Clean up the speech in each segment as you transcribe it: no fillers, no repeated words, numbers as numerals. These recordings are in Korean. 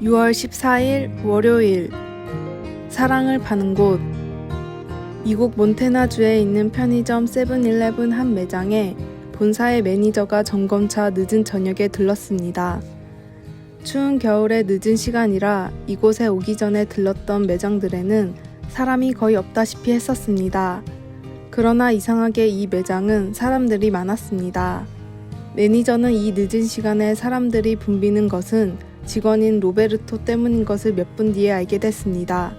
6월 14일 월요일 사랑을 파는 곳 미국 몬태나주에 있는 편의점 세븐일레븐 한 매장에 본사의 매니저가 점검차 늦은 저녁에 들렀습니다. 추운 겨울에 늦은 시간이라 이곳에 오기 전에 들렀던 매장들에는 사람이 거의 없다시피 했었습니다. 그러나 이상하게 이 매장은 사람들이 많았습니다. 매니저는 이 늦은 시간에 사람들이 붐비는 것은 직원인 로베르토 때문인 것을 몇 분 뒤에 알게 됐습니다.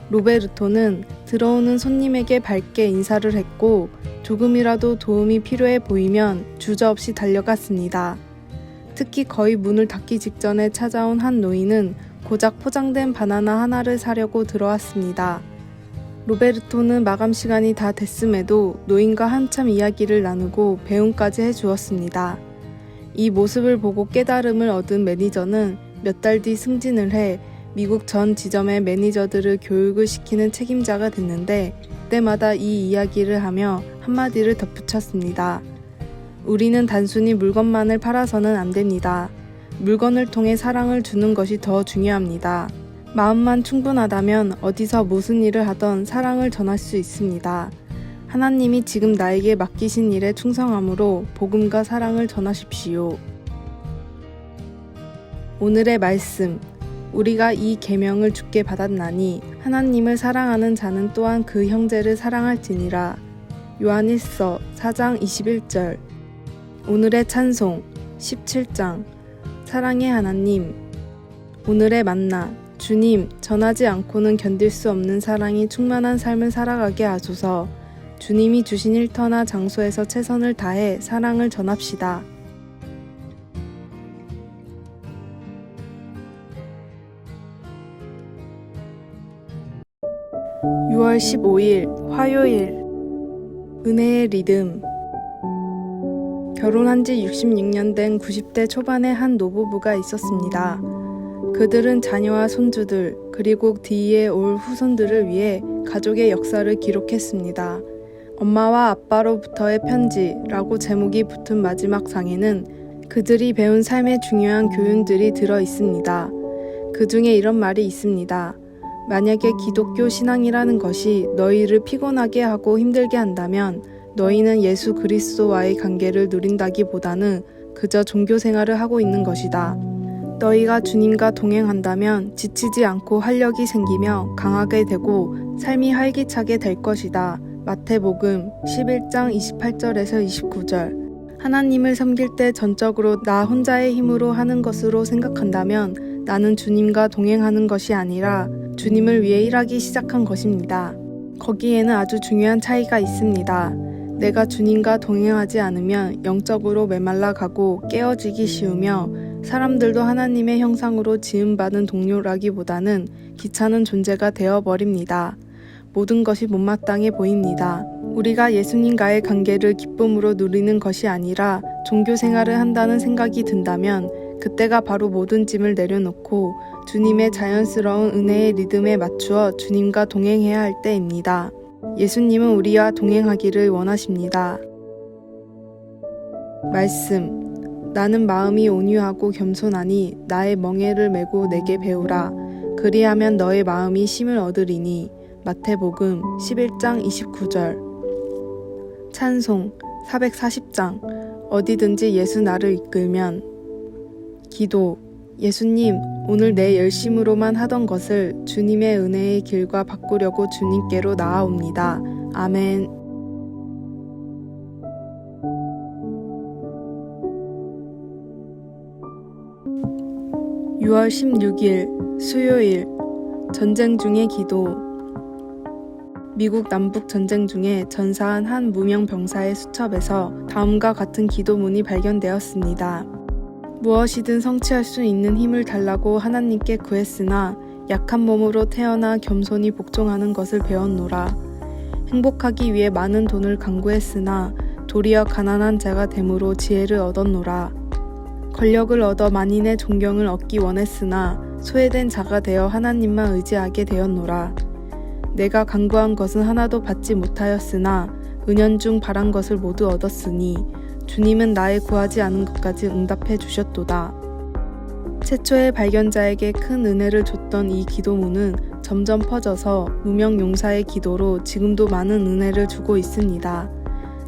로베르토는 들어오는 손님에게 밝게 인사를 했고 조금이라도 도움이 필요해 보이면 주저없이 달려갔습니다. 특히 거의 문을 닫기 직전에 찾아온 한 노인은 고작 포장된 바나나 하나를 사려고 들어왔습니다. 로베르토는 마감 시간이 다 됐음에도 노인과 한참 이야기를 나누고 배웅까지 해주었습니다. 이 모습을 보고 깨달음을 얻은 매니저는 몇 달 뒤 승진을 해 미국 전 지점의 매니저들을 교육을 시키는 책임자가 됐는데 때마다 이 이야기를 하며 한마디를 덧붙였습니다. 우리는 단순히 물건만을 팔아서는 안 됩니다. 물건을 통해 사랑을 주는 것이 더 중요합니다. 마음만 충분하다면 어디서 무슨 일을 하던 사랑을 전할 수 있습니다. 하나님이 지금 나에게 맡기신 일에 충성함으로 복음과 사랑을 전하십시오. 오늘의 말씀. 우리가 이 계명을 주께 받았나니 하나님을 사랑하는 자는 또한 그 형제를 사랑할지니라. 요한1서 4장 21절. 오늘의 찬송 17장. 사랑의 하나님. 오늘의 만나. 주님, 전하지 않고는 견딜 수 없는 사랑이 충만한 삶을 살아가게 하소서. 주님이 주신 일터나 장소에서 최선을 다해 사랑을 전합시다. (6월 15일) 화요일 은혜의 리듬. 결혼한 지 66년 된 90대 초반의 한 노부부가 있었습니다. 그들은 자녀와 손주들 그리고 뒤에 올 후손들을 위해 가족의 역사를 기록했습니다. 엄마와 아빠로부터의 편지라고 제목이 붙은 마지막 상에는 그들이 배운 삶의 중요한 교훈들이 들어 있습니다. 그 중에 이런 말이 있습니다. 만약에 기독교 신앙이라는 것이 너희를 피곤하게 하고 힘들게 한다면 너희는 예수 그리스도와의 관계를 누린다기보다는 그저 종교 생활을 하고 있는 것이다. 너희가 주님과 동행한다면 지치지 않고 활력이 생기며 강하게 되고 삶이 활기차게 될 것이다. 마태복음 11장 28절에서 29절. 하나님을 섬길 때 전적으로 나 혼자의 힘으로 하는 것으로 생각한다면 나는 주님과 동행하는 것이 아니라 주님을 위해 일하기 시작한 것입니다. 거기에는 아주 중요한 차이가 있습니다. 내가 주님과 동행하지 않으면 영적으로 메말라 가고 깨어지기 쉬우며 사람들도 하나님의 형상으로 지음받은 동료라기보다는 귀찮은 존재가 되어버립니다. 모든 것이 못마땅해 보입니다. 우리가 예수님과의 관계를 기쁨으로 누리는 것이 아니라 종교 생활을 한다는 생각이 든다면 그때가 바로 모든 짐을 내려놓고 주님의 자연스러운 은혜의 리듬에 맞추어 주님과 동행해야 할 때입니다. 예수님은 우리와 동행하기를 원하십니다. 말씀. 나는 마음이 온유하고 겸손하니 나의 멍에를 메고 내게 배우라. 그리하면 너의 마음이 쉼을 얻으리니. 마태복음 11장 29절. 찬송 440장. 어디든지 예수 나를 이끌면. 기도. 예수님, 오늘 내 열심으로만 하던 것을 주님의 은혜의 길과 바꾸려고 주님께로 나아옵니다. 아멘. (6월 16일) 수요일. 전쟁 중의 기도. 미국 남북 전쟁 중에 전사한 한 무명 병사의 수첩에서 다음과 같은 기도문이 발견되었습니다. 무엇이든 성취할 수 있는 힘을 달라고 하나님께 구했으나 약한 몸으로 태어나 겸손히 복종하는 것을 배웠노라. 행복하기 위해 많은 돈을 강구했으나 도리어 가난한 자가 됨으로 지혜를 얻었노라. 권력을 얻어 만인의 존경을 얻기 원했으나 소외된 자가 되어 하나님만 의지하게 되었노라. 내가 간구한 것은 하나도 받지 못하였으나 은연중 바란 것을 모두 얻었으니 주님은 나의 구하지 않은 것까지 응답해 주셨도다. 최초의 발견자에게 큰 은혜를 줬던 이 기도문은 점점 퍼져서 무명용사의 기도로 지금도 많은 은혜를 주고 있습니다.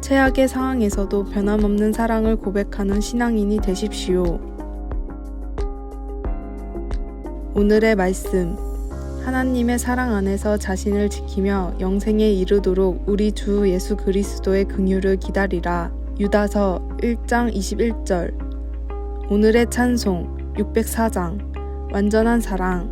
최악의 상황에서도 변함없는 사랑을 고백하는 신앙인이 되십시오. 오늘의 말씀. 하나님의 사랑 안에서 자신을 지키며 영생에 이르도록 우리 주 예수 그리스도의 긍휼을 기다리라. 유다서 1장 21절. 오늘의 찬송 604장. 완전한 사랑.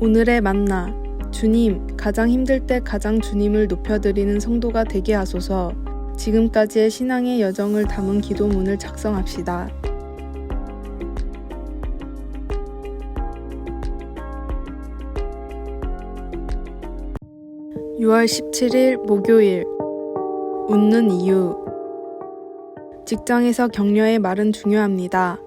오늘의 만나. 주님, 가장 힘들 때 가장 주님을 높여드리는 성도가 되게 하소서. 지금까지의 신앙의 여정을 담은 기도문을 작성합시다. 6월 17일 목요일. 웃는 이유. 직장에서 격려의 말은 중요합니다.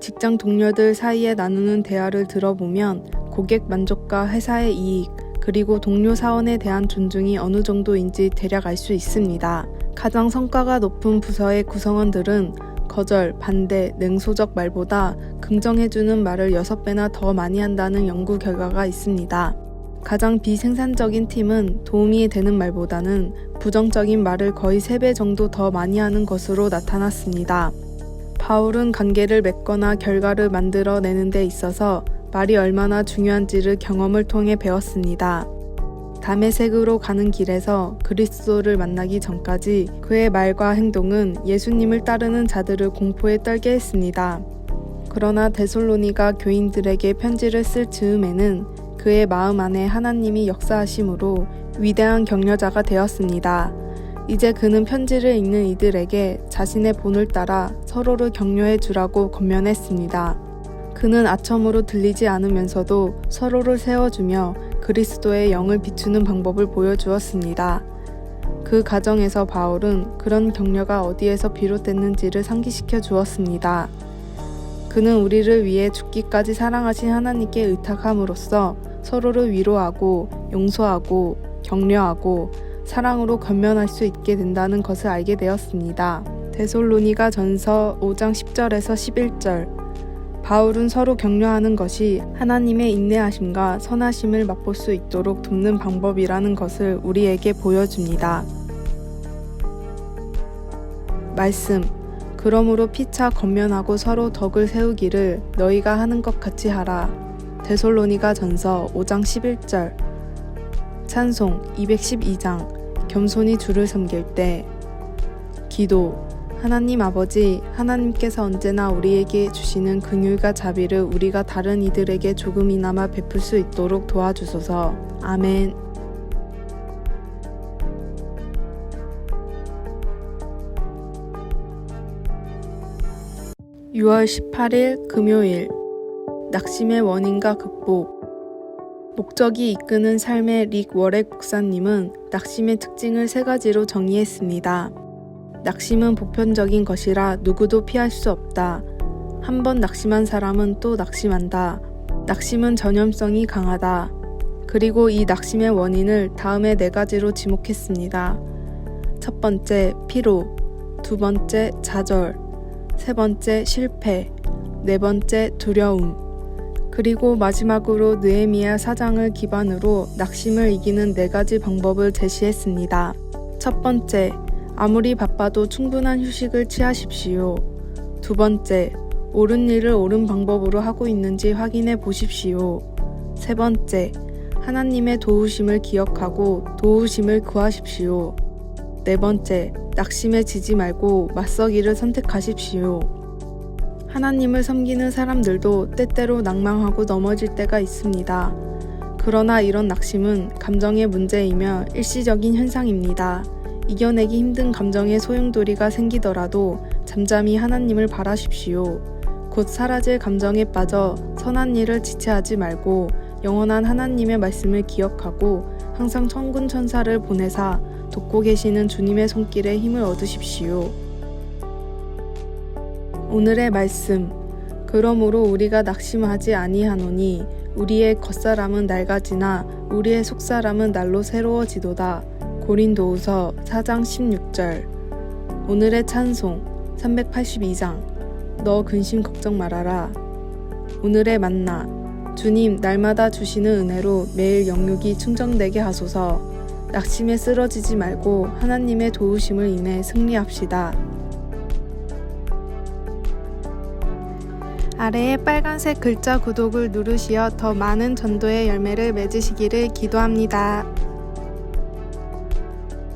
직장 동료들 사이에 나누는 대화를 들어보면 고객 만족과 회사의 이익, 그리고 동료 사원에 대한 존중이 어느 정도인지 대략 알 수 있습니다. 가장 성과가 높은 부서의 구성원들은 거절, 반대, 냉소적 말보다 긍정해주는 말을 6배나 더 많이 한다는 연구 결과가 있습니다. 가장 비생산적인 팀은 도움이 되는 말보다는 부정적인 말을 거의 3배 정도 더 많이 하는 것으로 나타났습니다. 바울은 관계를 맺거나 결과를 만들어내는 데 있어서 말이 얼마나 중요한지를 경험을 통해 배웠습니다. 다메섹으로 가는 길에서 그리스도를 만나기 전까지 그의 말과 행동은 예수님을 따르는 자들을 공포에 떨게 했습니다. 그러나 데살로니가 교인들에게 편지를 쓸 즈음에는 그의 마음 안에 하나님이 역사하심으로 위대한 격려자가 되었습니다. 이제 그는 편지를 읽는 이들에게 자신의 본을 따라 서로를 격려해 주라고 권면했습니다. 그는 아첨으로 들리지 않으면서도 서로를 세워주며 그리스도의 영을 비추는 방법을 보여주었습니다. 그 과정에서 바울은 그런 격려가 어디에서 비롯됐는지를 상기시켜 주었습니다. 그는 우리를 위해 죽기까지 사랑하신 하나님께 의탁함으로써 서로를 위로하고 용서하고 격려하고 사랑으로 건면할 수 있게 된다는 것을 알게 되었습니다. 데살로니가 전서 5장 10절에서 11절. 바울은 서로 격려하는 것이 하나님의 인내하심과 선하심을 맛볼 수 있도록 돕는 방법이라는 것을 우리에게 보여줍니다. 말씀. 그러므로 피차 건면하고 서로 덕을 세우기를 너희가 하는 것 같이 하라. 데살로니가 전서 5장 11절. 찬송 212장. 겸손히 주를 섬길 때. 기도. 하나님 아버지, 하나님께서 언제나 우리에게 주시는 긍휼과 자비를 우리가 다른 이들에게 조금이나마 베풀 수 있도록 도와주소서. 아멘. (6월 18일) 금요일. 낙심의 원인과 극복. 목적이 이끄는 삶의 릭 워렉 목사님은 낙심의 특징을 3가지로 정의했습니다. 낙심은 보편적인 것이라 누구도 피할 수 없다. 한 번 낙심한 사람은 또 낙심한다. 낙심은 전염성이 강하다. 그리고 이 낙심의 원인을 다음의 4가지로 지목했습니다. 첫 번째, 피로. 두 번째, 좌절. 세 번째, 실패. 네 번째, 두려움. 그리고 마지막으로 느헤미야 4장을 기반으로 낙심을 이기는 4가지 방법을 제시했습니다. 첫 번째, 아무리 바빠도 충분한 휴식을 취하십시오. 두 번째, 옳은 일을 옳은 방법으로 하고 있는지 확인해 보십시오. 세 번째, 하나님의 도우심을 기억하고 도우심을 구하십시오. 네 번째, 낙심에 지지 말고 맞서기를 선택하십시오. 하나님을 섬기는 사람들도 때때로 낭망하고 넘어질 때가 있습니다. 그러나 이런 낙심은 감정의 문제이며 일시적인 현상입니다. 이겨내기 힘든 감정의 소용돌이가 생기더라도 잠잠히 하나님을 바라십시오. 곧 사라질 감정에 빠져 선한 일을 지체하지 말고 영원한 하나님의 말씀을 기억하고 항상 천군 천사를 보내사 돕고 계시는 주님의 손길에 힘을 얻으십시오. 오늘의 말씀. 그러므로 우리가 낙심하지 아니하노니 우리의 겉사람은 낡아지나 우리의 속사람은 날로 새로워지도다. 고린도후서 4장 16절. 오늘의 찬송 382장. 너 근심 걱정 말아라. 오늘의 만나. 주님, 날마다 주시는 은혜로 매일 영육이 충전되게 하소서. 낙심에 쓰러지지 말고 하나님의 도우심을 인해 승리합시다. 아래에 빨간색 글자 구독을 누르시어 더 많은 전도의 열매를 맺으시기를 기도합니다.